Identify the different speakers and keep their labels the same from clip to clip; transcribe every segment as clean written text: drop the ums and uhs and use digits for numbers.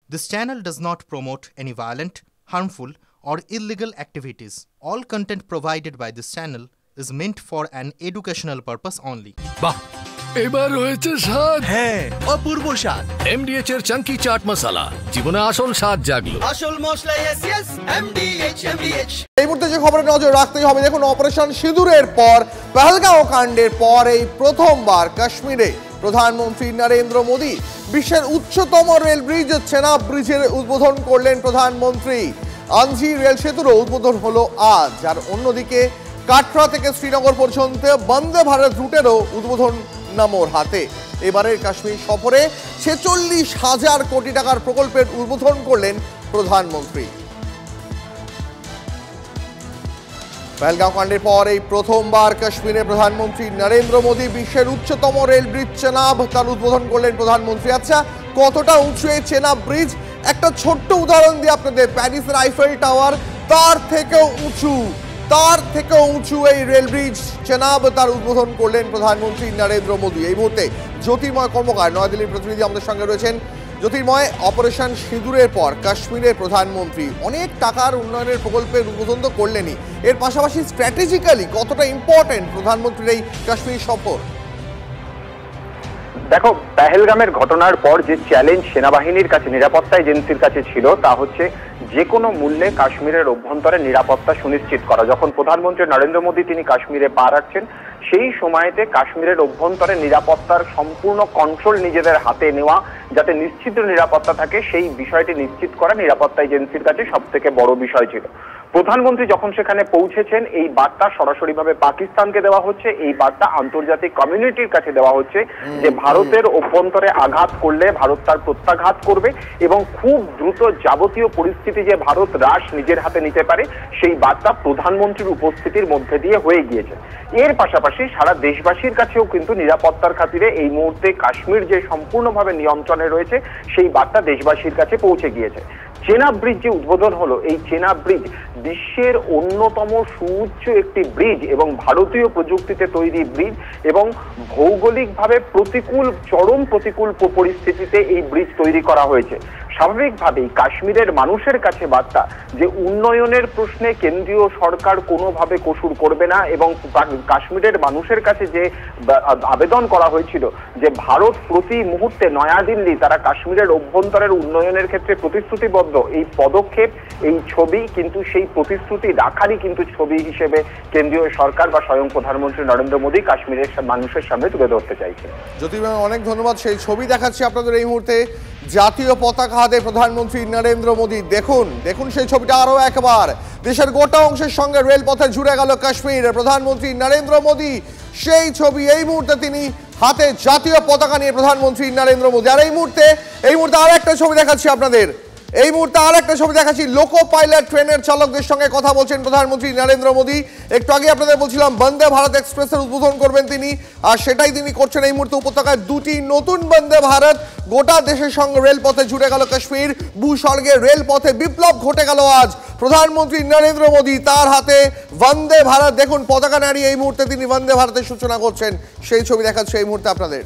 Speaker 1: This channel does not promote any violent, harmful, or illegal activities. All content provided by this channel is meant for an educational purpose only.
Speaker 2: বাহ এবার হয়েছে স্বাদ।
Speaker 3: হ্যাঁ, অপূর্ব স্বাদ।
Speaker 2: এমডিএচ এর চাঙ্কি চাট মশলা জীবনে আসল স্বাদ জাগলো।
Speaker 3: আসল মশলা এসএস এমডিএচ।
Speaker 4: এই মুহূর্তে যে খবরে নজর রাখতেই হবে, দেখুন অপারেশন সিঁদুরের পর পহলগাঁও কাণ্ডের পর এই প্রথমবার কাশ্মীরে প্রধানমন্ত্রী নরেন্দ্র মোদী বিশ্বের উচ্চতম রেল ব্রিজ চেনাব ব্রিজের উদ্বোধন করলেন প্রধানমন্ত্রী। আনজি রেল সেতুরও উদ্বোধন হলো আজ। আর অন্যদিকে কাটরা থেকে শ্রীনগর পর্যন্ত বন্দে ভারত রুটেরও উদ্বোধন নামোর হাতে। এবারের কাশ্মীর সফরে ৪৬,০০০ কোটি টাকার প্রকল্পের উদ্বোধন করলেন প্রধানমন্ত্রী। পহলগাঁও কাণ্ডের পর এই প্রথমবার কাশ্মীরে প্রধানমন্ত্রী নরেন্দ্র মোদী বিশ্বের উচ্চতম রেল ব্রিজ চেনাব তার উদ্বোধন করলেন প্রধানমন্ত্রী। আচ্ছা, কতটা উঁচু এই চেনাব ব্রিজ? একটা ছোট্ট উদাহরণ দিয়ে আপনাদের, প্যারিসের আইফেল টাওয়ার তার থেকেও উঁচু এই রেল ব্রিজ চেনাব তার উদ্বোধন করলেন প্রধানমন্ত্রী নরেন্দ্র মোদী। এই মুহূর্তে জ্যোতির্ময় কর্মকার আমাদের প্রতিনিধি আমাদের সঙ্গে রয়েছেন। জ্যোতির্ময়, অপারেশন সিঁদুরের পর কাশ্মীরের প্রধানমন্ত্রী অনেক টাকার উন্নয়নের প্রকল্পের উদ্বোধন তো করলেনই, এর পাশাপাশি স্ট্র্যাটেজিক্যালি কতটা ইম্পর্টেন্ট প্রধানমন্ত্রীর এই কাশ্মীর সফর?
Speaker 5: দেখো, পেহেলগামের ঘটনার পর যে চ্যালেঞ্জ সেনাবাহিনীর কাছে, নিরাপত্তা এজেন্সির কাছে ছিল, তা হচ্ছে যে কোনো মূল্যে কাশ্মীরের অভ্যন্তরে নিরাপত্তা সুনিশ্চিত করা। যখন প্রধানমন্ত্রী নরেন্দ্র মোদী তিনি কাশ্মীরে পা রাখছেন, সেই সময়তে কাশ্মীরের অভ্যন্তরে নিরাপত্তার সম্পূর্ণ কন্ট্রোল নিজেদের হাতে নেওয়া, যাতে নিশ্চিত নিরাপত্তা থাকে, সেই বিষয়টি নিশ্চিত করা নিরাপত্তা এজেন্সির কাছে সব থেকে বড় বিষয় ছিল। প্রধানমন্ত্রী যখন সেখানে পৌঁছেছেন, এই বার্তা সরাসরিভাবে পাকিস্তানকে দেওয়া হচ্ছে, এই বার্তা আন্তর্জাতিক কমিউনিটির কাছে দেওয়া হচ্ছে যে ভারতের অভ্যন্তরে আঘাত করলে ভারত তার প্রত্যাঘাত করবে এবং খুব দ্রুত যাবতীয় পরিস্থিতি যে ভারত রাশ নিজের হাতে নিতে পারে, সেই বার্তা প্রধানমন্ত্রীর উপস্থিতির মধ্যে দিয়ে হয়ে গিয়েছে। এর পাশাপাশি সারা দেশবাসীর কাছেও কিন্তু নিরাপত্তার খাতিরে এই মুহূর্তে কাশ্মীর যে সম্পূর্ণভাবে নিয়ন্ত্রণে রয়েছে, সেই বার্তা দেশবাসীর কাছে পৌঁছে গিয়েছে। চেনাব ব্রিজ যে উদ্বোধন হলো, এই চেনাব ব্রিজ বিশ্বের অন্যতম সুউচ্চ একটি ব্রিজ এবং ভারতীয় প্রযুক্তিতে তৈরি ব্রিজ, এবং ভৌগোলিকভাবে চরম প্রতিকূল পরিস্থিতিতে এই ব্রিজ তৈরি করা হয়েছে। স্বাভাবিকভাবেই কাশ্মীরের মানুষের কাছে বার্তা যে উন্নয়নের প্রশ্নে কেন্দ্রীয় সরকার কোনোভাবে কসুর করবে না, এবং কাশ্মীরের মানুষের কাছে যে আবেদন করা হয়েছিল যে ভারত প্রতি মুহূর্তে নয়াদিল্লি তারা কাশ্মীরের অভ্যন্তরের উন্নয়নের ক্ষেত্রে প্রতিশ্রুতিবদ্ধ, এই পদক্ষেপ, এই ছবি কিন্তু সেই প্রতিশ্রুতি রাখারই কিন্তু ছবি হিসেবে কেন্দ্রীয় সরকার বা স্বয়ং প্রধানমন্ত্রী নরেন্দ্র মোদী কাশ্মীরের মানুষের সামনে তুলে ধরতে চাইছে।
Speaker 4: জ্যোতির্ময়, অনেক ধন্যবাদ। সেই ছবি দেখাচ্ছি আপনাদের এই মুহূর্তে, জাতীয় পতাকা হাতে প্রধানমন্ত্রী নরেন্দ্র মোদী। দেখুন সেই ছবিটা আরো একবার। দেশের গোটা অংশের সঙ্গে রেলপথে জুড়ে গেল কাশ্মীর। প্রধানমন্ত্রী নরেন্দ্র মোদী সেই ছবি, এই মুহূর্তে তিনি হাতে জাতীয় পতাকা নিয়ে প্রধানমন্ত্রী নরেন্দ্র মোদী। আর এই মুহূর্তে আর একটা ছবি দেখাচ্ছি আপনাদের। লোকো পাইলট ট্রেনের চালকদের সঙ্গে কথা বলছেন প্রধানমন্ত্রী নরেন্দ্র মোদী। একটু আগে আপনাদের বলছিলাম বন্দে ভারত এক্সপ্রেসের উদ্বোধন করবেন তিনি, আর সেটাই তিনি করছেন। এই মুহূর্তে উপত্যকায় দুটি নতুন বন্দে ভারত, গোটা দেশের সঙ্গে রেলপথে জুড়ে গেল কাশ্মীর। ভূস্বর্গে রেলপথে বিপ্লব ঘটে গেল আজ। প্রধানমন্ত্রী নরেন্দ্র মোদী তার হাতে বন্দে ভারত, দেখুন পতাকা নাড়িয়ে এই মুহূর্তে তিনি বন্দে ভারতের সূচনা করছেন। সেই ছবি দেখাচ্ছে এই মুহূর্তে আপনাদের।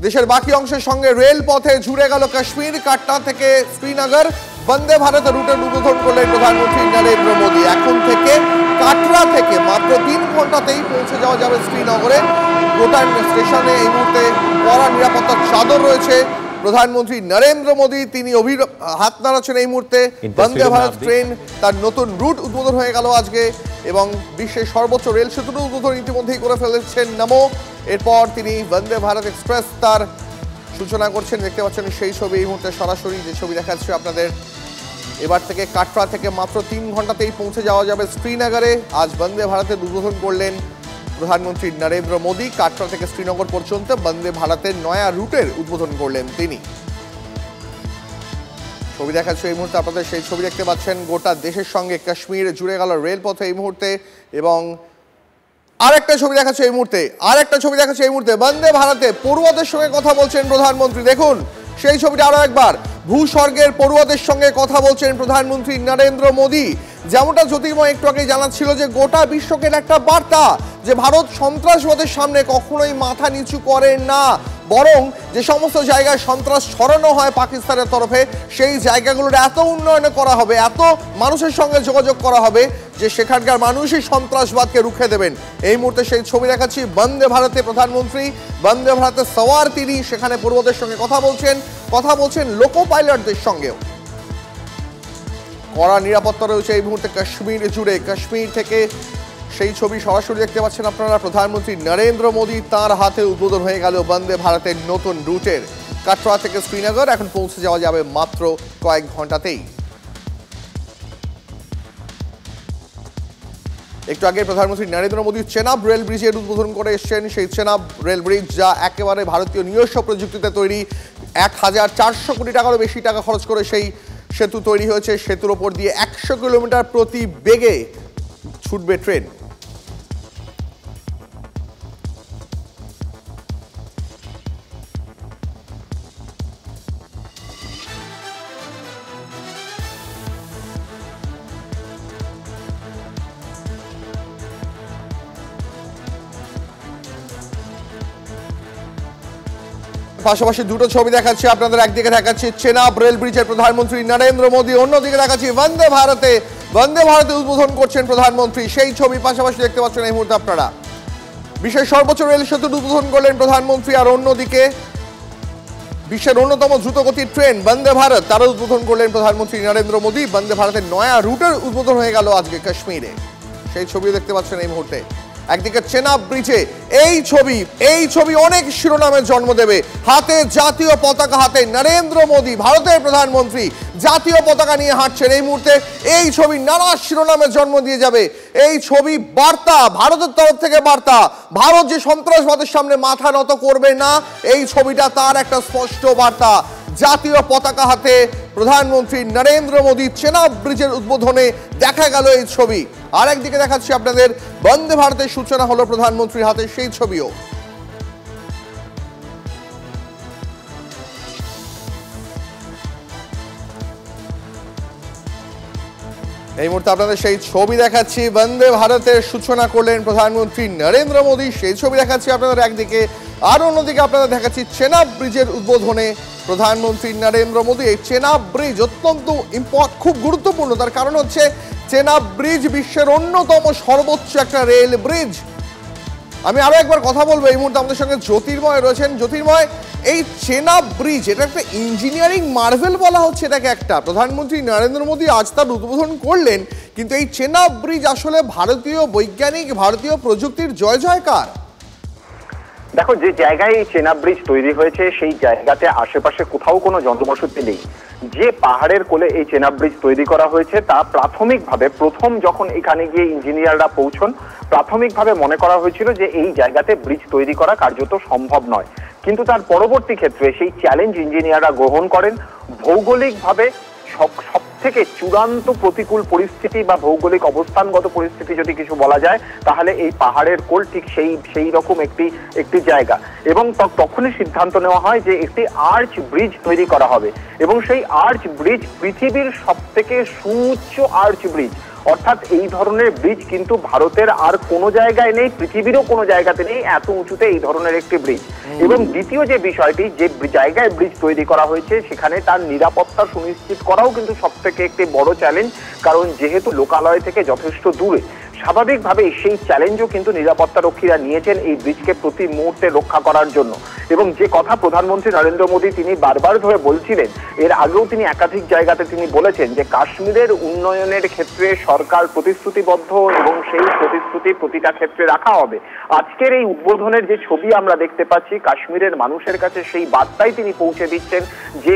Speaker 4: দেশের বাকি অংশের সঙ্গে রেলপথে জুড়ে গেল কাশ্মীর। কাটরা থেকে শ্রীনগর বন্দে ভারত রুটের উদ্বোধন করলেন প্রধানমন্ত্রী নরেন্দ্র মোদী। এখন থেকে কাটরা থেকে মাত্র ৩ ঘন্টাতেই পৌঁছে যাওয়া যাবে শ্রীনগরে। গোটা স্টেশনে এই মুহূর্তে কড়া নিরাপত্তার চাদর রয়েছে। প্রধানমন্ত্রী নরেন্দ্র মোদী তিনি হাত নাড়াচ্ছেন এই মুহূর্তে। বন্দে ভারত ট্রেন তার নতুন রুট উদ্বোধন হয়ে গেল আজকে, এবং বিশ্বের সর্বোচ্চ রেল সেতুর উদ্বোধন ইতিমধ্যেই করে ফেলেছেন নমো। এরপর তিনি বন্দে ভারত এক্সপ্রেস তার সূচনা করছেন। দেখতে পাচ্ছেন সেই ছবি এই মুহূর্তে সরাসরি যে ছবি দেখাচ্ছে আপনাদের। এবার থেকে কাটরা থেকে মাত্র ৩ ঘন্টাতেই পৌঁছে যাওয়া যাবে শ্রীনগরে। আজ বন্দে ভারতের উদ্বোধন করলেন প্রধানমন্ত্রী নরেন্দ্র মোদী। কাটরা থেকে শ্রীনগর পর্যন্ত বন্দে ভারতের নয়া রুটের উদ্বোধন করলেন তিনি। ছবি দেখাচ্ছে এই মুহূর্তে আপনাদের, সেই ছবি দেখতে পাচ্ছেন। গোটা দেশের সঙ্গে কাশ্মীর জুড়ে গেল রেলপথে এই মুহূর্তে, এবং আরেকটা ছবি দেখাচ্ছে এই মুহূর্তে বন্দে ভারতে পড়ুয়াদের সঙ্গে কথা বলছেন প্রধানমন্ত্রী। দেখুন সেই ছবিটা আরো একবার। ভূস্বর্গের পড়ুয়াদের সঙ্গে কথা বলছেন প্রধানমন্ত্রী নরেন্দ্র মোদী। যেমনটা জ্যোতির্ময় একটু আগে জানাচ্ছিল যে গোটা বিশ্বকে একটা বার্তা যে ভারত সন্ত্রাসবাদের সামনে কখনোই মাথা নিচু করে না। বরং যে সমস্ত জায়গায় সন্ত্রাস ছড়ানো হয় পাকিস্তানের তরফে সেই জায়গাগুলোর এত উন্নয়ন করা হবে, এত মানুষের সঙ্গে যোগাযোগ করা হবে যে সেখানকার মানুষই সন্ত্রাসবাদকে রুখে দেবেন। এই মুহূর্তে সেই ছবি দেখাচ্ছি বন্দে ভারতে প্রধানমন্ত্রী, বন্দে ভারতে সওয়ার তিনি, সেখানে পূর্বদের সঙ্গে কথা বলছেন লোকো পাইলটদের সঙ্গেও। কড়া নিরাপত্তা রয়েছে এই মুহূর্তে কাশ্মীর জুড়ে। কাশ্মীর থেকে সেই ছবি সরাসরি দেখতে পাচ্ছেন আপনারা। প্রধানমন্ত্রী নরেন্দ্র মোদী, তার হাতে উদ্বোধন হয়ে গেল বন্দে ভারতের নতুন রুটের। কাটরা থেকে শ্রীনগর এখন পৌঁছে যাওয়া যাবে মাত্র কয়েক ঘন্টাতেই। একটু আগে প্রধানমন্ত্রী নরেন্দ্র মোদী চেনাব রেল ব্রিজের উদ্বোধন করে এসছেন। সেই চেনাব রেল ব্রিজ, যা একেবারে ভারতীয় নিজস্ব প্রযুক্তিতে তৈরি, 1400 কোটি টাকারও বেশি টাকা খরচ করে সেই সেতু তৈরি হয়েছে। সেতুর ওপর দিয়ে 100 কিলোমিটার প্রতি বেগে ছুটবে ট্রেন। পাশাপাশি দুটো ছবি দেখাচ্ছি আপনাদের। একদিকে দেখাচ্ছি চেনাব রেল ব্রিজের প্রধানমন্ত্রী নরেন্দ্র মোদী, অন্যদিকে দেখাচ্ছি বন্দে ভারতে উদ্বোধন করছেন প্রধানমন্ত্রী, সেই ছবি পাশাপাশি দেখতে পাচ্ছেন এই মুহূর্তে আপনারা। বিশ্বের সর্বোচ্চ রেল সেতুর উদ্বোধন করলেন প্রধানমন্ত্রী, আর অন্যদিকে বিশ্বের অন্যতম দ্রুতগতির ট্রেন বন্দে ভারত, তারও উদ্বোধন করলেন প্রধানমন্ত্রী নরেন্দ্র মোদী। বন্দে ভারতের নয়া রুটের উদ্বোধন হয়ে গেল আজকে কাশ্মীরে, সেই ছবিও দেখতে পাচ্ছেন এই মুহূর্তে। একদিকে চেনাব ব্রিজে এই ছবি অনেক শিরোনামের জন্ম দেবে। হাতে জাতীয় পতাকা, হাতে নরেন্দ্র মোদী ভারতের প্রধানমন্ত্রী জাতীয় পতাকা নিয়ে হাঁটছেন এই মুহূর্তে। এই ছবি নানা শিরোনামের জন্ম দিয়ে যাবে। এই ছবি বার্তা, ভারতের তরফ থেকে বার্তা, ভারত যে সন্ত্রাসবাদের সামনে মাথা নত করবে না, এই ছবিটা তার একটা স্পষ্ট বার্তা। জাতীয় পতাকা হাতে প্রধানমন্ত্রী নরেন্দ্র মোদী চেনাব ব্রিজের উদ্বোধনে দেখা গেল এই ছবি। আর একদিকে দেখাচ্ছি আপনাদের বন্দে ভারতের সূচনা হলো প্রধানমন্ত্রীর হাতে, সেই ছবিও। এই মুহূর্তে আপনাদের সেই ছবি দেখাচ্ছি, বন্দে ভারতের সূচনা করলেন প্রধানমন্ত্রী নরেন্দ্র মোদী, সেই ছবি দেখাচ্ছি আপনাদের একদিকে। আর অন্যদিকে আপনাদের দেখাচ্ছি চেনাব ব্রিজের উদ্বোধনে প্রধানমন্ত্রী নরেন্দ্র মোদী। এই চেনাব ব্রিজ অত্যন্ত খুব গুরুত্বপূর্ণ, তার কারণ হচ্ছে চেনাব ব্রিজ বিশ্বের অন্যতম সর্বোচ্চ একটা রেল ব্রিজ। আমি আরো একবার কথা বলবো, এই মুহূর্তে আমাদের সঙ্গে জ্যোতির্ময় রয়েছেন। জ্যোতির্ময়, এই চেনাব ব্রিজ, এটা একটা ইঞ্জিনিয়ারিং মার্ভেল বলা হচ্ছে এটাকে একটা। প্রধানমন্ত্রী নরেন্দ্র মোদী আজ তার উদ্বোধন করলেন, কিন্তু এই চেনাব ব্রিজ আসলে ভারতীয় বৈজ্ঞানিক, ভারতীয় প্রযুক্তির জয় জয়কার।
Speaker 5: দেখো, যে জায়গায় এই চেনাব ব্রিজ তৈরি হয়েছে সেই জায়গাতে আশেপাশে কোথাও কোনো জনবসতি নেই। যে পাহাড়ের কোলে এই চেনাব ব্রিজ তৈরি করা হয়েছে তা প্রাথমিকভাবে, প্রথম যখন এখানে গিয়ে ইঞ্জিনিয়াররা পৌঁছন, প্রাথমিকভাবে মনে করা হয়েছিল যে এই জায়গাতে ব্রিজ তৈরি করা কার্যত সম্ভব নয়। কিন্তু তার পরবর্তী ক্ষেত্রে সেই চ্যালেঞ্জ ইঞ্জিনিয়াররা গ্রহণ করেন। ভৌগোলিকভাবে সব থেকে চূড়ান্ত প্রতিকূল পরিস্থিতি বা ভৌগোলিক অবস্থানগত পরিস্থিতি যদি কিছু বলা যায়, তাহলে এই পাহাড়ের কোল ঠিক সেই রকম একটি জায়গা। এবং তখনই সিদ্ধান্ত নেওয়া হয় যে একটি আর্চ ব্রিজ তৈরি করা হবে, এবং সেই আর্চ ব্রিজ পৃথিবীর সব থেকে সুউচ্চ আর্চ ব্রিজ। অর্থাৎ এই ধরনের ব্রিজ কিন্তু ভারতের আর কোনো জায়গায় নেই, পৃথিবীরও কোনো জায়গাতে নেই এত উঁচুতে এই ধরনের একটি ব্রিজ। এবং দ্বিতীয় যে বিষয়টি, যে জায়গায় ব্রিজ তৈরি করা হয়েছে সেখানে তার নিরাপত্তা সুনিশ্চিত করাও কিন্তু সব থেকে একটি বড় চ্যালেঞ্জ, কারণ যেহেতু লোকালয় থেকে যথেষ্ট দূরে, স্বাভাবিকভাবেই সেই চ্যালেঞ্জও কিন্তু নিরাপত্তা রক্ষীরা নিয়েছেন এই ব্রিজকে প্রতি মুহূর্তে রক্ষা করার জন্য। এবং যে কথা প্রধানমন্ত্রী নরেন্দ্র মোদী তিনি বারবার ধরে বলছিলেন, এর আগেও তিনি একাধিক জায়গাতে তিনি বলেছেন যে কাশ্মীরের উন্নয়নের ক্ষেত্রে সরকার প্রতিশ্রুতিবদ্ধ এবং সেই প্রতিশ্রুতি প্রতিটা ক্ষেত্রে রাখা হবে। আজকের এই উদ্বোধনের যে ছবি আমরা দেখতে পাচ্ছি, কাশ্মীরের মানুষের কাছে সেই বার্তাই তিনি পৌঁছে দিচ্ছেন যে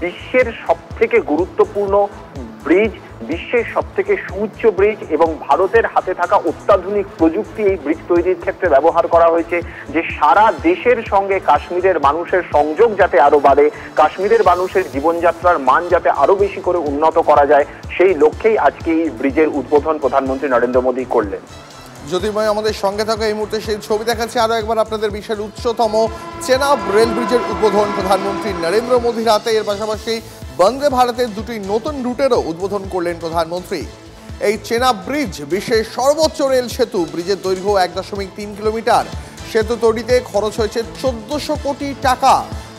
Speaker 5: বিশ্বের সব থেকে গুরুত্বপূর্ণ ব্রিজ, বিশ্বের সব থেকে সুউচ্চ ব্রিজ, এবং ভারতের হাতে থাকা অত্যাধুনিক প্রযুক্তি এই ব্রিজ তৈরির ক্ষেত্রে ব্যবহার করা হয়েছে, যে সারা দেশের সঙ্গে কাশ্মীরের মানুষের সংযোগ যাতে আরো বাড়ে, কাশ্মীরের মানুষের জীবনযাত্রার মান যাতে আরো বেশি করে উন্নত করা যায়, সেই লক্ষ্যেই আজকে এই ব্রিজের উদ্বোধন প্রধানমন্ত্রী নরেন্দ্র মোদী করলেন।
Speaker 4: জ্যোতির্ময় আমাদের সঙ্গে থাকা এই মুহূর্তে সেই ছবি দেখাচ্ছে আরো একবার আপনাদের। বিশ্বের উচ্চতম চেনাব রেল ব্রিজের উদ্বোধন প্রধানমন্ত্রী নরেন্দ্র মোদীর হাতে। এর পাশাপাশি বন্দে ভারতের দুটি নতুন রুটেরও উদ্বোধন করলেন প্রধানমন্ত্রী। এই চেনাব ব্রিজ বিশ্বের সর্বোচ্চ রেল সেতু। ব্রিজের দৈর্ঘ্য 1.3 কিলোমিটার। সেতু তৈরিতে খরচ হয়েছে 1400 কোটি টাকা।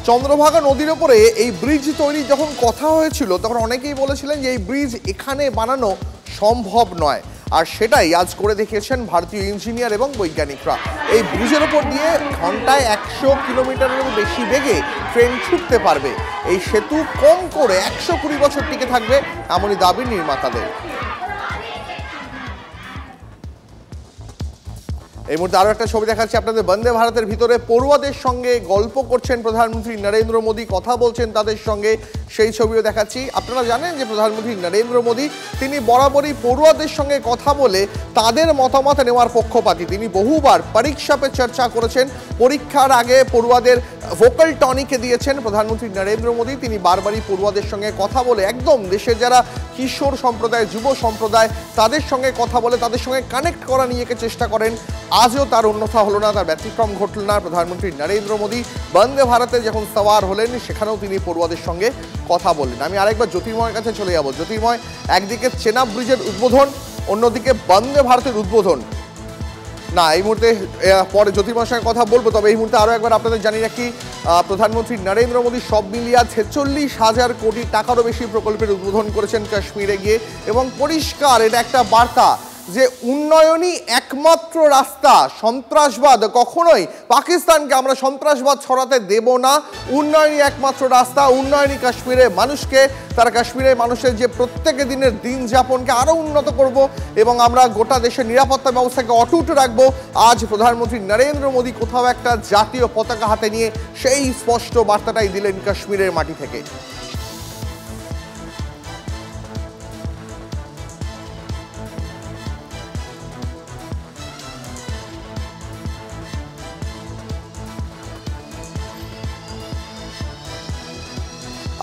Speaker 4: চন্দ্রভাগা নদীর ওপরে এই ব্রিজ তৈরি যখন কথা হয়েছিল তখন অনেকেই বলেছিলেন যে এই ব্রিজ এখানে বানানো সম্ভব নয়, আর সেটাই আজ করে দেখিয়েছেন ভারতীয় ইঞ্জিনিয়ার এবং বৈজ্ঞানিকরা। এই ব্রিজের ওপর দিয়ে ঘন্টায় 100 কিলোমিটারের বেশি বেগে ট্রেন ছুটতে পারবে। এই সেতু কম করে 120 বছর টিকে থাকবে, এমনই দাবি নির্মাতাদের। এই মুহূর্তে আরো একটা ছবি দেখাচ্ছি আপনাদের। বন্দে ভারতের ভিতরে পড়ুয়াদের সঙ্গে গল্প করছেন প্রধানমন্ত্রী নরেন্দ্র মোদী, কথা বলছেন তাদের সঙ্গে, সেই ছবিও দেখাচ্ছি। আপনারা জানেন যে প্রধানমন্ত্রী নরেন্দ্র মোদী তিনি বরাবরই পড়ুয়াদের সঙ্গে কথা বলে তাদের মতামত নেওয়ার পক্ষপাতী। তিনি বহুবার পরীক্ষা পে চর্চা করেছেন, পরীক্ষার আগে পড়ুয়াদের ভোকাল টনিকে দিয়েছেন প্রধানমন্ত্রী নরেন্দ্র মোদী। তিনি বারবারই পড়ুয়াদের সঙ্গে কথা বলে একদম দেশের যারা কিশোর সম্প্রদায়, যুব সম্প্রদায় তাদের সঙ্গে কথা বলে তাদের সঙ্গে কানেক্ট করা নিয়ে চেষ্টা করেন। আজও তার অন্যথা হলো না, তার ব্যতিক্রম ঘটল না। প্রধানমন্ত্রী নরেন্দ্র মোদী বন্দে ভারতে যখন সওয়ার হলেন সেখানেও তিনি পড়ুয়াদের সঙ্গে কথা বললেন। আমি আরেকবার জ্যোতির্ময়ের কাছে চলে যাব। জ্যোতির্ময়, একদিকে চেনাব ব্রিজের উদ্বোধন, অন্যদিকে বন্দে ভারতের উদ্বোধন। না, এই মুহূর্তে পরে জ্যোতির্ময়ের সঙ্গে কথা বলবো, তবে এই মুহূর্তে আরও একবার আপনাদের জানিয়ে রাখি প্রধানমন্ত্রী নরেন্দ্র মোদী সব মিলিয়ে 46,000 কোটি টাকারও বেশি প্রকল্পের উদ্বোধন করেছেন কাশ্মীরে গিয়ে, এবং পরিষ্কার এটা একটা বার্তা যে উন্নয়নই একমাত্র রাস্তা, সন্ত্রাসবাদ কখনোই, পাকিস্তানকে আমরা সন্ত্রাসবাদ ছড়াতে দেব না, উন্নয়নই একমাত্র রাস্তা। উন্নয়নই কাশ্মীরের মানুষকে, তারা কাশ্মীরের মানুষের যে প্রত্যেক দিনের দিন যাপনকে আরও উন্নত করব এবং আমরা গোটা দেশের নিরাপত্তা ব্যবস্থাকে অটুট রাখবো। আজ প্রধানমন্ত্রী নরেন্দ্র মোদী কোথাও একটা জাতীয় পতাকা হাতে নিয়ে সেই স্পষ্ট বার্তাটাই দিলেন কাশ্মীরের মাটি থেকে।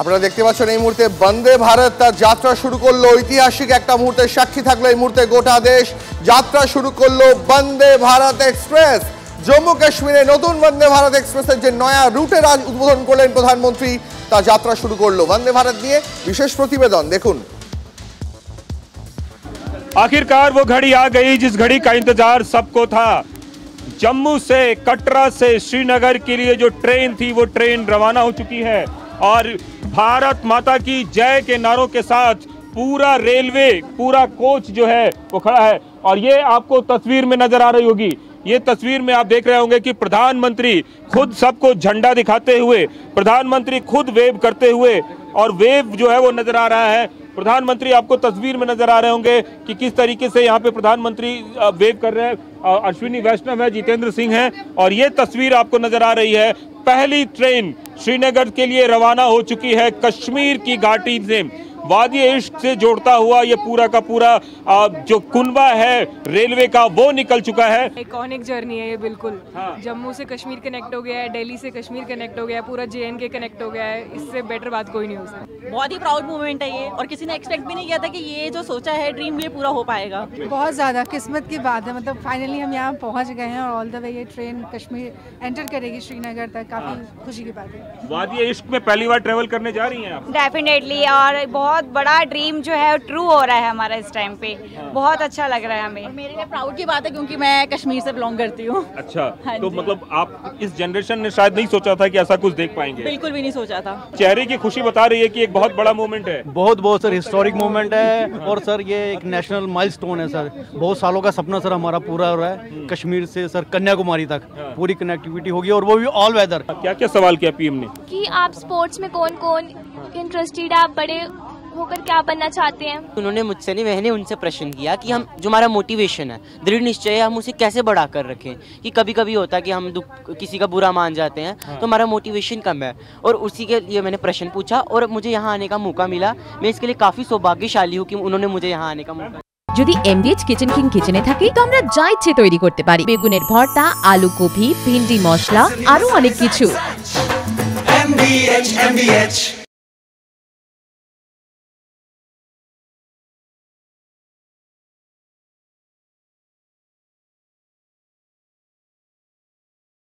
Speaker 4: আপনারা দেখতে পাচ্ছেন এই মুহূর্তে বন্দে ভারত তার যাত্রা শুরু করলো। ঐতিহাসিক একটা মুহূর্তের সাক্ষী থাকলো এই মুহূর্তে গোটা দেশ। যাত্রা শুরু করলো বন্দে ভারত এক্সপ্রেস। জম্মু কাশ্মীরে নতুন বন্দে ভারত এক্সপ্রেসের যে নয়া রুটের আজ উদ্বোধন করলেন প্রধানমন্ত্রী, তা যাত্রা শুরু করলো। বন্দে ভারত নিয়ে বিশেষ প্রতিবেদন দেখুন।
Speaker 6: आखिरकार वो घड़ी आ गई जिस घड़ी का इंतजार सबको था। जम्मू से, कटरा से श्रीनगर के लिए जो ट्रेन थी वो ट्रेन रवाना हो चुकी है और भारत माता की जय के नारों के साथ पूरा रेलवे, पूरा कोच जो है वो खड़ा है। और ये आपको तस्वीर में नजर आ रही होगी, ये तस्वीर में आप देख रहे होंगे कि प्रधानमंत्री खुद सबको झंडा दिखाते हुए, प्रधानमंत्री खुद वेव करते हुए, और वेव जो है वो नजर आ रहा है। प्रधानमंत्री आपको तस्वीर में नजर आ रहे होंगे कि किस तरीके से यहाँ पे प्रधानमंत्री वेव कर रहे हैं। अश्विनी वैष्णव है, जितेंद्र सिंह है, और ये तस्वीर आपको नजर आ रही है। पहली ट्रेन श्रीनगर के लिए रवाना हो चुकी है कश्मीर की घाटी से। वादी इश्क से जोड़ता हुआ ये पूरा का पूरा जो कुनबा है रेलवे का वो निकल चुका है।
Speaker 7: आइकॉनिक जर्नी है ये बिल्कुल।
Speaker 6: हाँ।
Speaker 7: जम्मू से कश्मीर कनेक्ट हो गया है, दिल्ली से कश्मीर कनेक्ट हो गया है, पूरा JNK कनेक्ट हो गया है। इससे बेटर बात कोई नहीं हो सकती।
Speaker 8: बहुत ही प्राउड मोमेंट है ये, और किसी ने एक्सपेक्ट भी नहीं किया था कि ये जो सोचा है ड्रीम ये पूरा हो पाएगा।
Speaker 9: बहुत ज़्यादा किस्मत की बात है, मतलब फाइनली हम यहाँ पहुँच गए हैं और ऑल द वे ये ट्रेन कश्मीर एंटर करेगी श्रीनगर तक। काफ़ी खुशी की बात है।
Speaker 6: वादी इश्क में पहली बार ट्रेवल करने जा रही हैं आप?
Speaker 10: डेफिनेटली, और बहुत बड़ा ड्रीम जो है ट्रू हो रहा है हमारा इस टाइम पे। बहुत अच्छा लग रहा है हमें।
Speaker 8: मेरे लिए प्राउड की बात है क्योंकि मैं कश्मीर से बिलोंग करती हूँ।
Speaker 6: अच्छा,
Speaker 8: हाँ
Speaker 6: तो
Speaker 8: जी।
Speaker 6: मतलब आप इस जनरेशन ने शायद नहीं सोचा था कि ऐसा कुछ देख पाएंगे।
Speaker 8: बिल्कुल भी नहीं सोचा था।
Speaker 6: चेहरे की खुशी बता रही है कि एक बहुत बड़ा मोमेंट है।
Speaker 11: बहुत बहुत सर हिस्टोरिक मोमेंट है, और सर ये एक नेशनल माइलस्टोन है सर। बहुत सालों का सपना सर हमारा पूरा हो रहा है। कश्मीर से सर कन्याकुमारी तक पूरी कनेक्टिविटी होगी, और वो भी ऑल वेदर।
Speaker 6: क्या क्या सवाल किया पीएम ने?
Speaker 10: कि आप स्पोर्ट्स में कौन कौन इंटरेस्टेड है, आप बड़े होकर क्या बनना चाहते हैं?
Speaker 12: उन्होंने मुझसे नहीं, मैंने उनसे प्रश्न किया कि हम जो हमारा मोटिवेशन है, दृढ़ निश्चय है, हम उसे कैसे बढ़ा कर रखें। कि कभी कभी होता है कि हम किसी का बुरा मान जाते हैं, तो हमारा मोटिवेशन कम है। और उसी के लिए मैंने प्रश्न पूछा और मुझे यहाँ आने का मौका मिला। मैं इसके लिए काफ़ी सौभाग्यशाली हूँ कि उन्होंने मुझे यहाँ आने का मौका।
Speaker 13: যদি MDH কিচেন কিং কিচেনে থাকি তো আমরা যা ইচ্ছে তৈরি করতে পারি। বেগুনের ভর্তা, আলু কপি, ভিন্ডি মশলা, আরো অনেক কিছু।
Speaker 3: MDH